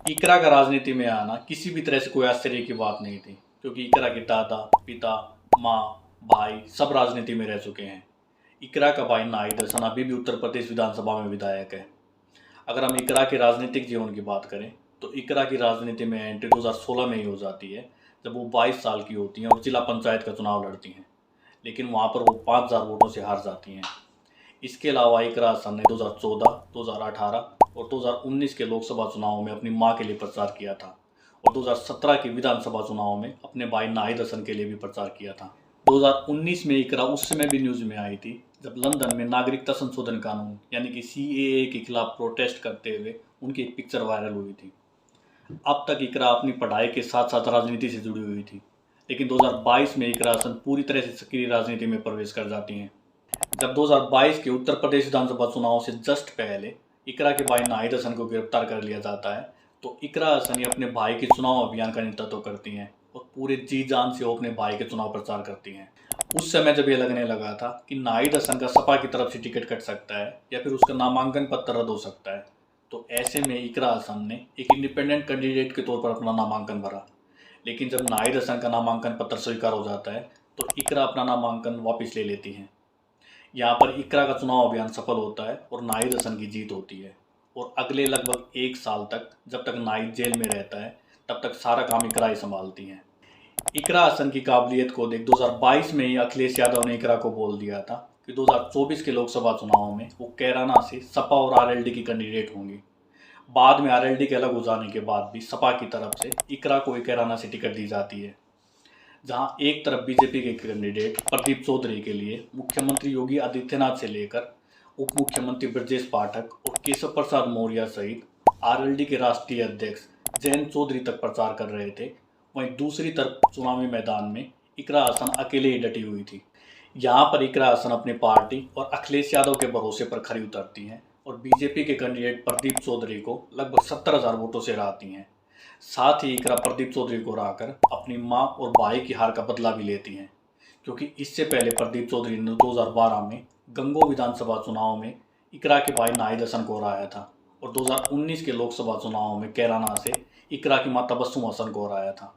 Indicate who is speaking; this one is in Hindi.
Speaker 1: इकरा का राजनीति में आना किसी भी तरह से कोई आश्चर्य की बात नहीं थी, क्योंकि इकरा के दादा, पिता, माँ, भाई सब राजनीति में रह चुके हैं। इकरा का भाई नाहिद हसन अभी भी उत्तर प्रदेश विधानसभा में विधायक है। अगर हम इकरा के राजनीतिक जीवन की बात करें तो इकरा की राजनीति में एंट्री 2016 में ही हो जाती है, जब वो 22 साल की होती हैं और जिला पंचायत का चुनाव लड़ती हैं, लेकिन वहाँ पर वो 5000 वोटों से हार जाती हैं। इसके अलावा इकरा हसन ने 2014, 2018 और 2019 के लोकसभा चुनावों में अपनी मां के लिए प्रचार किया था और 2017 के विधानसभा चुनाव में अपने भाई नाहिद हसन के लिए भी प्रचार किया था। 2019 में इकरा उस समय भी न्यूज़ में आई थी जब लंदन में नागरिकता संशोधन कानून यानी कि सीएए के खिलाफ प्रोटेस्ट करते हुए उनकी एक पिक्चर वायरल हुई थी। अब तक इकरा अपनी पढ़ाई के साथ साथ राजनीति से जुड़ी हुई थी, लेकिन 2022 में इकरा हसन पूरी तरह से सक्रिय राजनीति में प्रवेश कर जाती हैं। जब 2022 के उत्तर प्रदेश विधानसभा चुनाव से जस्ट पहले इकरा के भाई नाहिद हसन को गिरफ्तार कर लिया जाता है, तो इकरा हसन अपने भाई के चुनाव अभियान का नेतृत्व करती हैं और पूरे जी जान से वो अपने भाई के चुनाव प्रचार करती हैं। उस समय जब ये लगने लगा था कि नाहिद हसन का सपा की तरफ से टिकट कट सकता है या फिर उसका नामांकन पत्र रद्द हो सकता है, तो ऐसे में इकरा हसन ने एक इंडिपेंडेंट कैंडिडेट के तौर पर अपना नामांकन भरा। लेकिन जब नाहिद हसन का नामांकन पत्र स्वीकार हो जाता है तो इकरा अपना नामांकन वापस ले लेती हैं। यहाँ पर इकरा का चुनाव अभियान सफल होता है और नाहिद हसन की जीत होती है और अगले लगभग 1 साल तक, जब तक नाहिद जेल में रहता है, तब तक सारा काम इकरा ही संभालती हैं। इकरा हसन की काबिलियत को देख 2022 में ही अखिलेश यादव ने इकरा को बोल दिया था कि 2024 के लोकसभा चुनाव में वो कैराना से सपा और आरएलडी की कैंडिडेट होंगी। बाद में आरएलडी के अलग हो जाने के बाद भी सपा की तरफ से इकरा को कैराना से टिकट दी जाती है, जहां एक तरफ बीजेपी के कैंडिडेट प्रदीप चौधरी के लिए मुख्यमंत्री योगी आदित्यनाथ से लेकर उप मुख्यमंत्री ब्रजेश पाठक और केशव प्रसाद मौर्य सहित आरएलडी के राष्ट्रीय अध्यक्ष जयंत चौधरी तक प्रचार कर रहे थे, वहीं दूसरी तरफ चुनावी मैदान में इकरा हसन अकेले ही डटी हुई थी। यहाँ पर इकरा हसन अपनी पार्टी और अखिलेश यादव के भरोसे पर खरी उतरती हैं और बीजेपी के कैंडिडेट प्रदीप चौधरी को लगभग 70,000 वोटों से हराती हैं। साथ ही इकरा प्रदीप चौधरी को हराकर अपनी मां और भाई की हार का बदला भी लेती हैं, क्योंकि इससे पहले प्रदीप चौधरी ने 2012 में गंगो विधानसभा चुनाव में इकरा के भाई नाहिद हसन को हराया था और 2019 के लोकसभा चुनाव में कैराना से इकरा की मां तबस्सुम हसन को हराया था।